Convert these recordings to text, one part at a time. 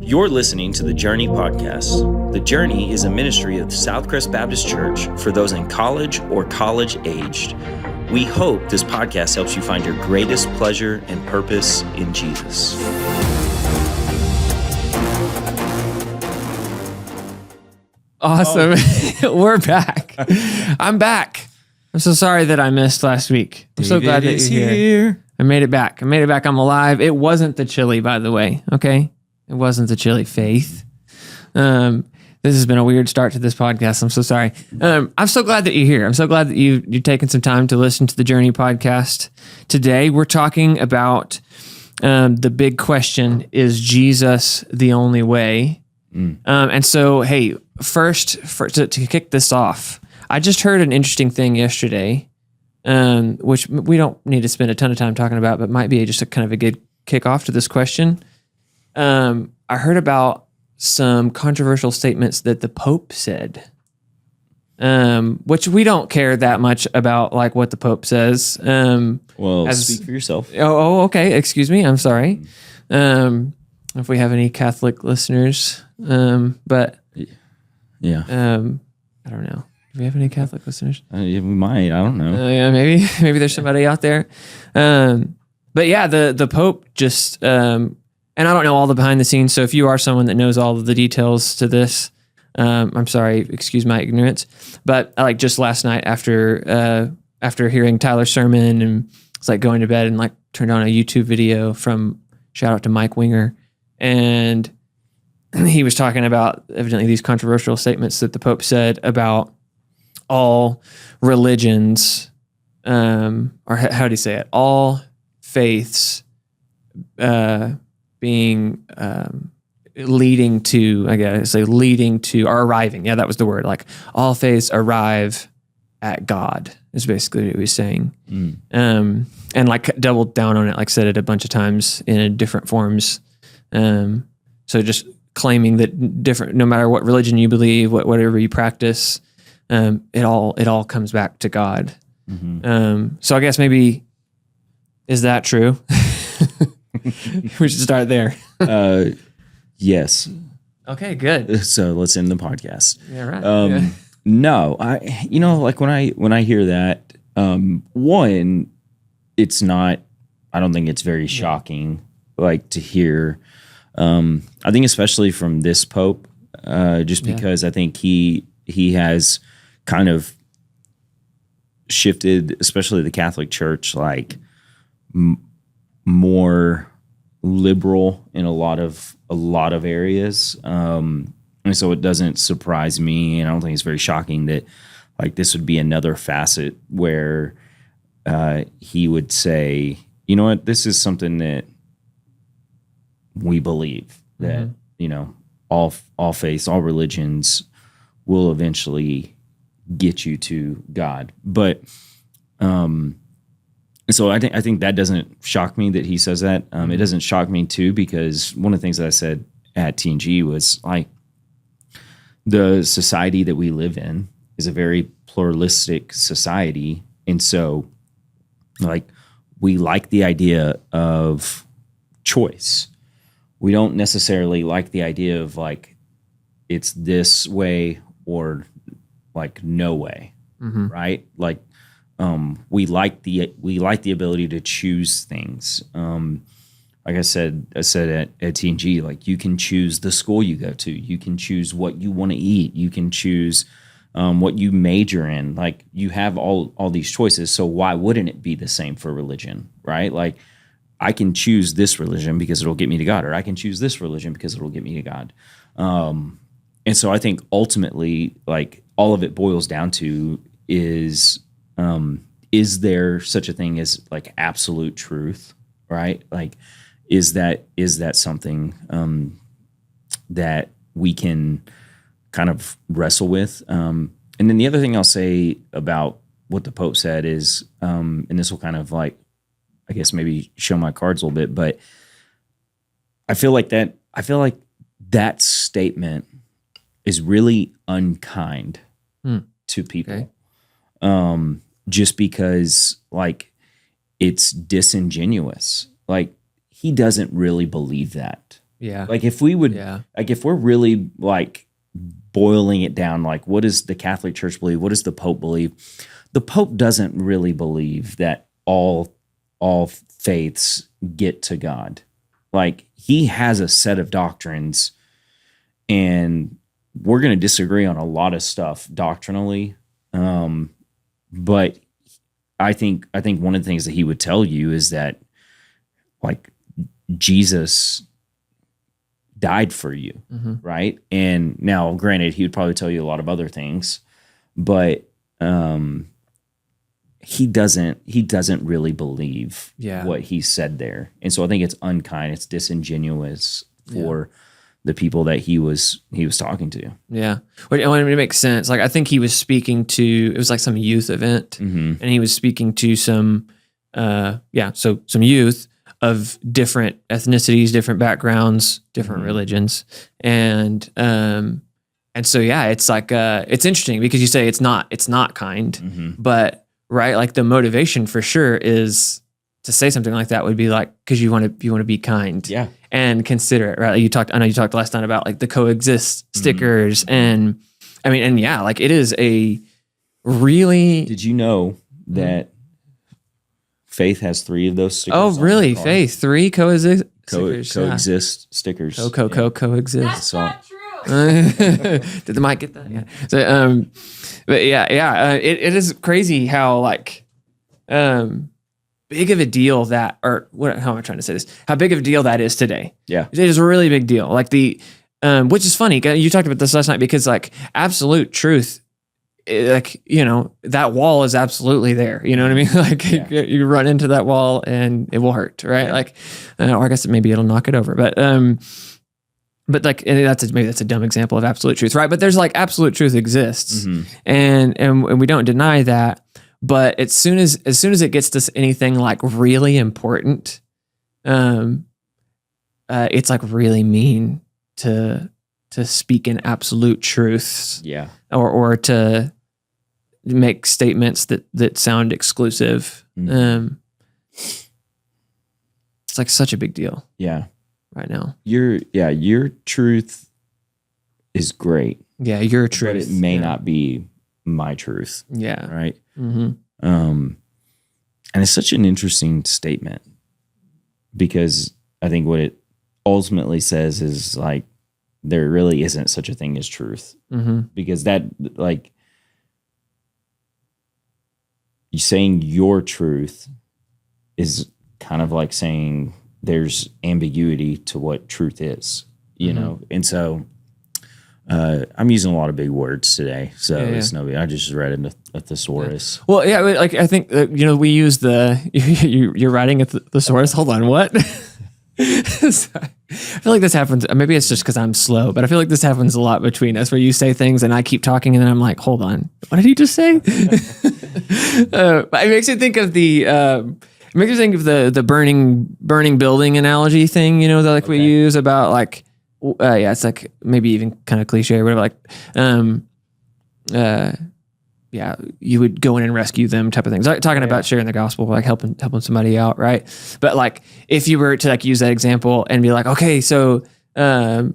You're listening to the Journey podcast. The Journey is a ministry of Southcrest Baptist Church for those in college or college-aged. We hope this podcast helps you find your greatest pleasure and purpose in Jesus. Awesome. We're back. I'm back. I'm so sorry that I missed last week. I'm so glad that you're here. I made it back. I'm alive. It wasn't the chili, by the way. Okay. It wasn't the chili, Faith. This has been a weird start to this podcast. I'm so sorry. I'm so glad that you're here. I'm so glad that you've taken some time to listen to the Journey podcast. Today, we're talking about the big question, is Jesus the only way? And so, hey, first to kick this off, I just heard an interesting thing yesterday, which we don't need to spend a ton of time talking about, but might be just a kind of a good kickoff to this question. I heard about some controversial statements that the Pope said, which we don't care that much about, like what the Pope says. Speak for yourself. Okay. Excuse me. I'm sorry. If we have any Catholic listeners, but yeah, I don't know. Do we have any Catholic listeners? Yeah, we might. I don't know. Yeah, maybe there's somebody out there. But yeah, the Pope just, and I don't know all the behind the scenes. So if you are someone that knows all of the details to this, I'm sorry, excuse my ignorance. But like just last night after hearing Tyler's sermon, and it's like going to bed and like turned on a YouTube video from, shout out to Mike Winger, and he was talking about evidently these controversial statements that the Pope said about all religions, or how do you say it? All faiths being leading to, I guess, say leading to or arriving. Yeah, that was the word. Like all faiths arrive at God is basically what he was saying. And like doubled down on it, like said it a bunch of times in different forms. So just claiming that different, no matter what religion you believe, whatever you practice, it all comes back to God. So I guess maybe, is that true? We should start there. Yes. Okay, good. So let's end the podcast. Yeah, right. No, like when I hear that, one, it's not, I don't think it's very shocking, like to hear. I think especially from this Pope, just because I think he has kind of shifted, especially the Catholic Church, like more liberal in a lot of areas. And so it doesn't surprise me, and I don't think it's very shocking that like this would be another facet where he would say, you know what, this is something that we believe that, all faiths, all religions will eventually get you to God. But so I think that doesn't shock me that he says that. It doesn't shock me too, because one of the things that I said at TNG was like, the society that we live in is a very pluralistic society. And so like we like the idea of choice. We don't necessarily like the idea of like, it's this way or like no way, right? Like, we like the ability to choose things. Like I said at TNG, like you can choose the school you go to, you can choose what you want to eat, you can choose what you major in. Like you have all these choices. So why wouldn't it be the same for religion, right? Like I can choose this religion because it'll get me to God, or I can choose this religion because it'll get me to God. And so I think ultimately, like all of it boils down to is there such a thing as like absolute truth, right? Like, is that something that we can kind of wrestle with? And then the other thing I'll say about what the Pope said is, and this will kind of like, I guess maybe show my cards a little bit, but I feel like that statement is really unkind to people. Okay. Just because like it's disingenuous. Like he doesn't really believe that. Yeah. Like if we would, like if we're really like boiling it down, like what does the Catholic Church believe? What does the Pope believe? The Pope doesn't really believe that all faiths get to God. Like he has a set of doctrines, and we're going to disagree on a lot of stuff doctrinally. But I think one of the things that he would tell you is that like Jesus died for you, right? And now, granted, he would probably tell you a lot of other things, but he doesn't really believe what he said there. And so I think it's unkind, it's disingenuous for the people that he was talking to. Yeah. But it makes sense. Like I think he was speaking to, it was like some youth event, and he was speaking to some some youth of different ethnicities, different backgrounds, different religions. And so, it's like, it's interesting because you say it's not kind, but right. Like the motivation for sure is to say something like that would be like, cause you want to be kind and considerate, right? I know you talked last night about like the coexist stickers and like it is a really. Did you know that Faith has 3 of those stickers? Oh, really? Faith, 3 coexist stickers. Coexist stickers. Coexist. So, did the mic get that? Yeah. So, but it is crazy how like, big of a deal that, or what? How am I trying to say this? How big of a deal that is today? Yeah, it is a really big deal. Like which is funny. You talked about this last night because like absolute truth. Like, that wall is absolutely there. You know what I mean? Like you run into that wall and it will hurt, right? Like, or I guess maybe it'll knock it over, but like maybe that's a dumb example of absolute truth, right? But there's like absolute truth exists, and we don't deny that. But as soon as it gets to anything like really important, it's like really mean to speak in absolute truths, or to make statements that sound exclusive. It's like such a big deal. Yeah, right now. Your truth is great. Yeah, your truth, but it may not be my truth. Yeah, right. And it's such an interesting statement because I think what it ultimately says is like there really isn't such a thing as truth, because that like you saying your truth is kind of like saying there's ambiguity to what truth is, you know? And so I'm using a lot of big words today, so it's no big. I just read into a thesaurus. Yeah. Well, yeah, like I think we use you're writing a thesaurus. Hold on, what? I feel like this happens. Maybe it's just because I'm slow, but I feel like this happens a lot between us, where you say things and I keep talking, and then I'm like, hold on, what did he just say? It makes you think of the burning building analogy thing, that like we use about like. It's like maybe even kind of cliche or whatever, like, you would go in and rescue them type of things. Like talking about sharing the gospel, like helping somebody out. Right. But like, if you were to like use that example and be like, okay, so, whatever,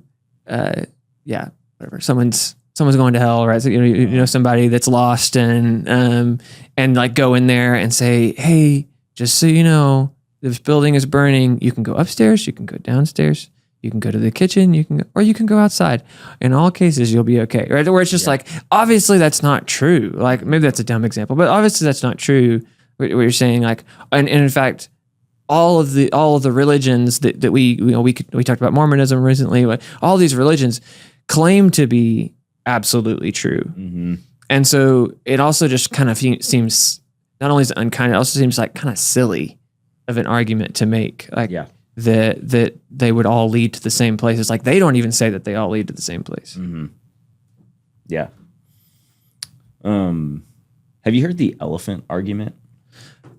someone's going to hell, right? So, you know, somebody that's lost and like go in there and say, hey, just so you know, this building is burning. You can go upstairs, you can go downstairs. You can go to the kitchen, you can go outside. In all cases, you'll be okay, right? Where it's just like, obviously that's not true. Like maybe that's a dumb example, but obviously that's not true. What you're saying, like, and in fact, all of the religions that we talked about Mormonism recently. All these religions claim to be absolutely true, and so it also just kind of seems not only is it unkind, it also seems like kind of silly of an argument to make. Like, that they would all lead to the same place. It's like they don't even say that they all lead to the same place. Yeah. Have you heard the elephant argument?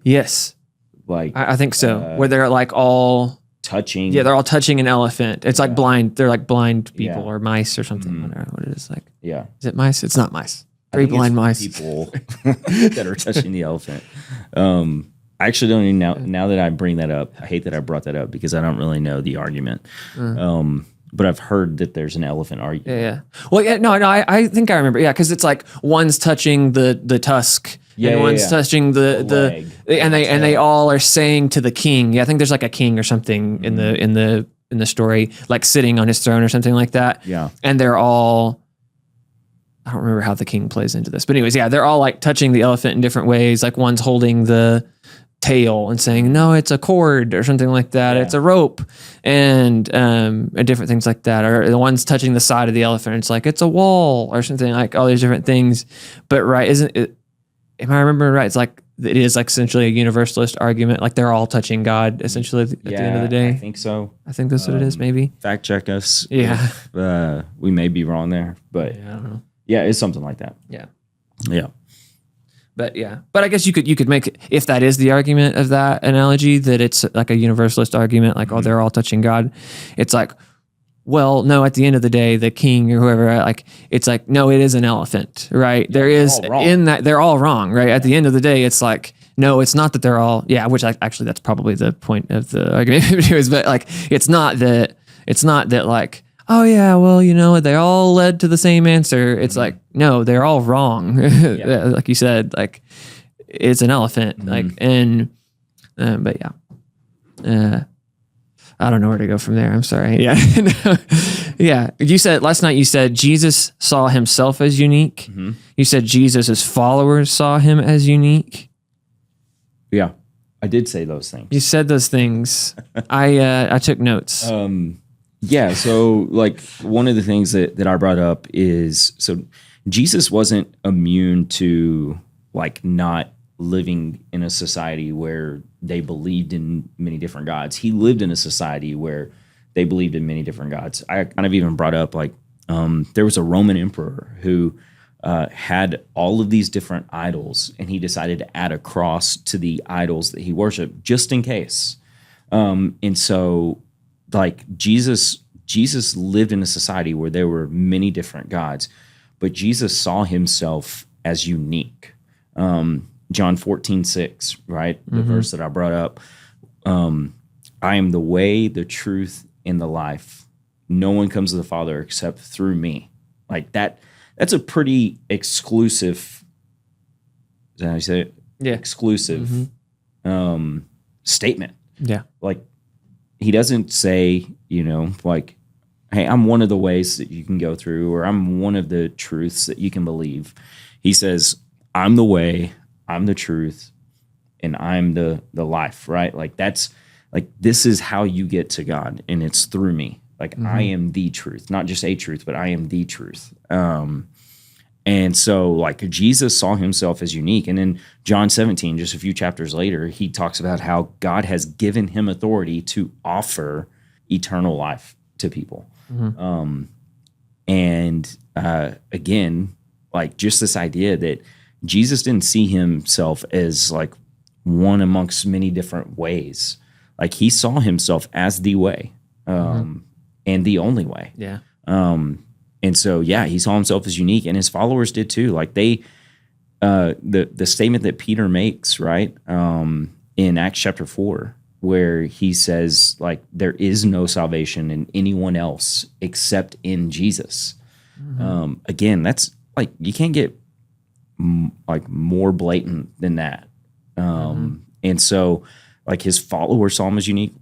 Yes. Like I think so. Where they're like all touching. Yeah, they're all touching an elephant. It's like blind. They're like blind people or mice or something. I don't know what it is like. Yeah. Is it mice? It's not mice. 3 blind mice. People that are touching the elephant. I actually don't even now that I bring that up. I hate that I brought that up because I don't really know the argument. But I've heard that there's an elephant argument. Yeah. Well, yeah, no, I think I remember. Yeah, because it's like one's touching the tusk, and one's touching the leg, and they all are saying to the king. Yeah, I think there's like a king or something in the story, like sitting on his throne or something like that. Yeah, and they're all. I don't remember how the king plays into this, but anyways, yeah, they're all like touching the elephant in different ways. Like one's holding the tail and saying, no, it's a cord or something like that. Yeah. It's a rope and different things like that. Or the one's touching the side of the elephant. It's like, it's a wall or something, like all these different things. But right, isn't it, am I remembering right? It's like, it is like essentially a universalist argument. Like they're all touching God essentially at the end of the day. I think so. I think that's what it is, maybe. Fact check us. Yeah. If, we may be wrong there, but yeah, I don't know. Yeah, it's something like that. Yeah. Yeah. But yeah, but I guess you could make, if that is the argument of that analogy, that it's like a universalist argument, like, oh, they're all touching God. It's like, well, no, at the end of the day, the king or whoever, like, it's like, no, it is an elephant, right? Yeah, there is in that, they're all wrong, right? At the end of the day, it's like, no, it's not that they're all, which actually that's probably the point of the argument, but like, it's not that like, oh yeah, well, you know, they all led to the same answer. It's like, no, they're all wrong. Yeah. Like you said, like it's an elephant. Like, and, but yeah, I don't know where to go from there. I'm sorry. Yeah. Yeah. You said last night, you said Jesus saw himself as unique. Mm-hmm. You said Jesus's followers saw him as unique. Yeah. I did say those things. You said those things. I took notes. Yeah, so like one of the things that I brought up is, so Jesus wasn't immune to like not living in a society where they believed in many different gods. He lived in a society where they believed in many different gods. I kind of even brought up like there was a Roman emperor who had all of these different idols, and he decided to add a cross to the idols that he worshiped just in case. And so like Jesus lived in a society where there were many different gods, but Jesus saw himself as unique. John 14:6, right? The verse that I brought up. I am the way, the truth, and the life. No one comes to the Father except through me. Like that's a pretty exclusive, is that how you say it? Yeah. Exclusive statement. Yeah. Like, he doesn't say, you know, like, hey, I'm one of the ways that you can go through, or I'm one of the truths that you can believe. He says, I'm the way, I'm the truth, and I'm the life, right? Like that's like, this is how you get to God, and it's through me. Like I am the truth, not just a truth, but I am the truth. And so like Jesus saw himself as unique. And in John 17, just a few chapters later, he talks about how God has given him authority to offer eternal life to people. Again, like just this idea that Jesus didn't see himself as like one amongst many different ways. Like he saw himself as the way, and the only way. Yeah. And so, yeah, he saw himself as unique, and his followers did too. Like they, the statement that Peter makes, right, in Acts chapter 4, where he says, like, there is no salvation in anyone else except in Jesus. Again, that's like, you can't get like more blatant than that. And so, like, his followers saw him as unique.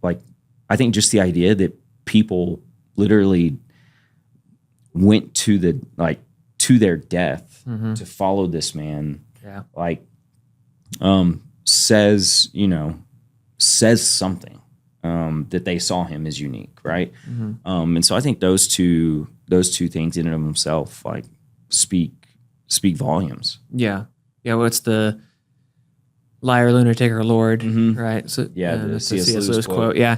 Like, I think just the idea that people literally went to their death to follow this man, like says something that they saw him as unique, right? And so I think those two things in and of themselves like speak volumes. Yeah. Well, it's the liar, lunatic, or Lord, right? So the C.S. Lewis quote. Yeah.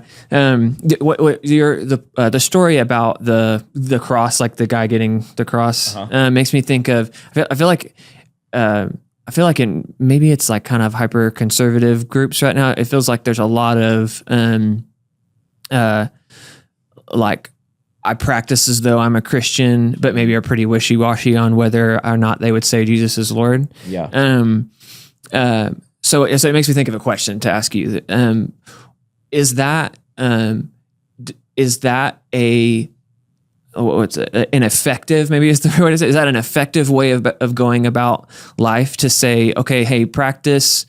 What the story about the cross, like the guy getting the cross, makes me think of. I feel like in maybe it's like kind of hyper conservative groups right now. It feels like there's a lot of like I practice as though I'm a Christian, but maybe are pretty wishy washy on whether or not they would say Jesus is Lord. Yeah. So it makes me think of a question to ask you. Is that an effective, maybe is the word, is that an effective way of going about life, to say, okay, hey, practice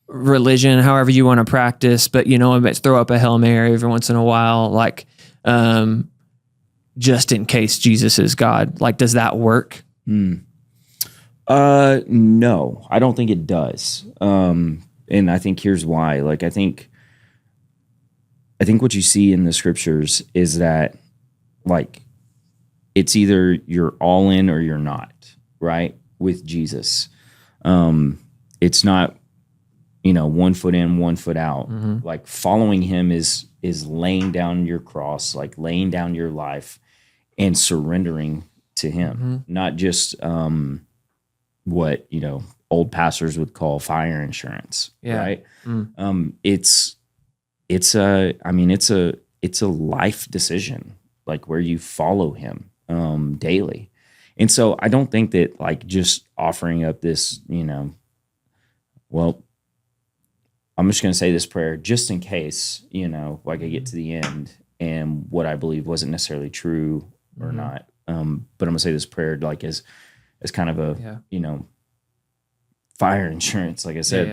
religion however you want to practice, but throw up a Hail Mary every once in a while, like just in case Jesus is God? Like, does that work? No, I don't think it does. And I think here's why. Like, I think what you see in the scriptures is that, like, it's either you're all in or you're not, right? With Jesus. It's not, 1 foot in, 1 foot out. Mm-hmm. Like, following him is laying down your cross, like laying down your life and surrendering to him, not just, what, old pastors would call fire insurance, right? It's a life decision, like, where you follow him daily. And so I don't think that, like, just offering up this, well, I'm just going to say this prayer just in case, like, I get to the end and what I believe wasn't necessarily true or not. But I'm going to say this prayer, like, as kind of a, fire insurance, like I said.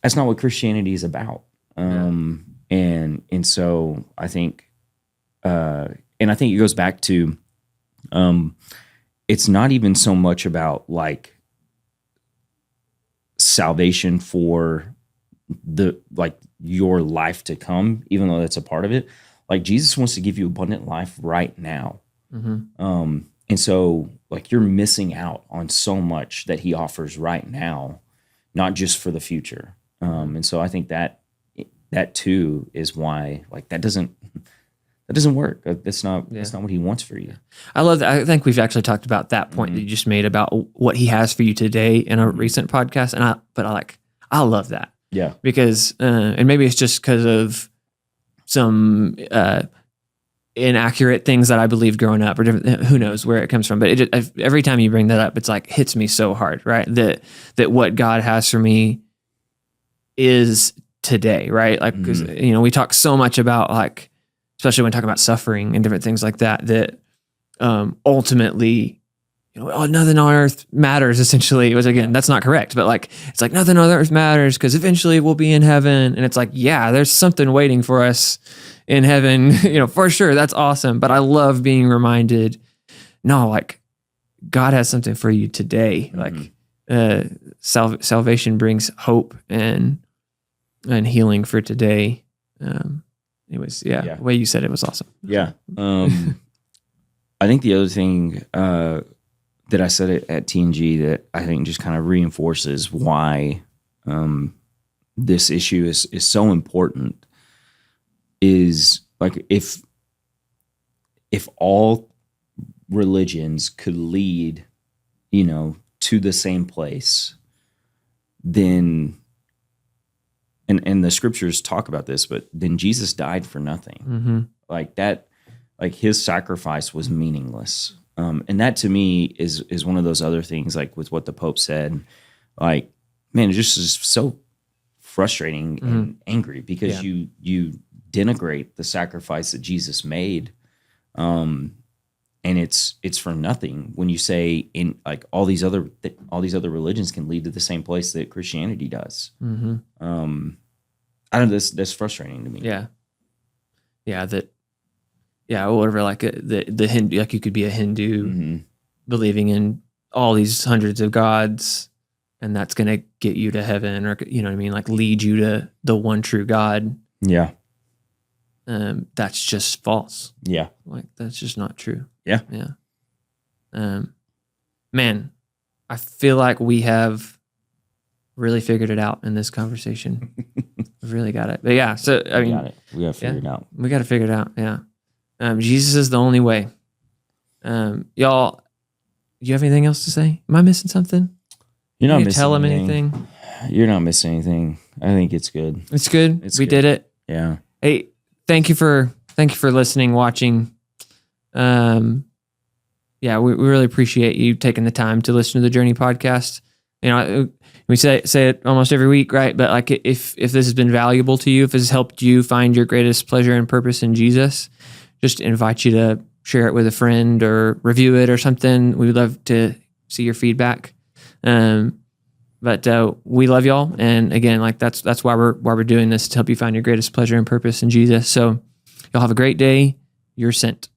That's not what Christianity is about. And so I think, and I think it goes back to, it's not even so much about, like, salvation for your life to come, even though that's a part of it. Like, Jesus wants to give you abundant life right now. And so, like, you're missing out on so much that he offers right now, not just for the future. And so I think that too is why, like, that doesn't work. That's not what he wants for you. I love that. I think we've actually talked about that point that you just made about what he has for you today in a recent podcast. And I love that. Yeah. Because, and maybe it's just because of some, inaccurate things that I believed growing up, or different, who knows where it comes from. But every time you bring that up, it's like, hits me so hard, right? That what God has for me is today, right? Like, because, we talk so much about, like, especially when talking about suffering and different things like that, that ultimately, nothing on earth matters, essentially. It was, again, that's not correct, but, like, it's like nothing on earth matters because eventually we'll be in heaven. And it's like, yeah, there's something waiting for us in heaven, for sure. That's awesome. But I love being reminded, no, like, God has something for you today. Like, salvation brings hope and healing for today. Anyways, the way you said it was awesome. Yeah. I think the other thing that I said at TNG that I think just kind of reinforces why this issue is so important is, like, if all religions could lead, to the same place, then, and the scriptures talk about this, but then Jesus died for nothing. Like that, like, his sacrifice was meaningless. And that to me is one of those other things, like with what the Pope said, like, man, it just is so frustrating and angry because you denigrate the sacrifice that Jesus made. And it's for nothing when you say, in, like, all these other religions can lead to the same place that Christianity does. I don't know, that's frustrating to me. Whatever, like, the Hindu, like, you could be a Hindu believing in all these hundreds of gods, and that's going to get you to heaven, or, you know what I mean? Like, lead you to the one true God. Yeah. That's just false. Yeah. Like, that's just not true. Yeah. Yeah. Man, I feel like we have really figured it out in this conversation. We've really got it. But yeah, so, I mean, we got to figure it out. We got to figure it out. Yeah. Jesus is the only way. Y'all, do you have anything else to say? Am I missing something? You're not missing tell him anything. You're not missing anything. I think it's good. It's good. We did it. Yeah. Hey, thank you for listening, watching. We really appreciate you taking the time to listen to the Journey podcast. we say it almost every week, right? But like, if this has been valuable to you, if this has helped you find your greatest pleasure and purpose in Jesus, just invite you to share it with a friend or review it or something. We would love to see your feedback. But we love y'all, and again, like that's why we're doing this, to help you find your greatest pleasure and purpose in Jesus. So y'all have a great day. You're sent.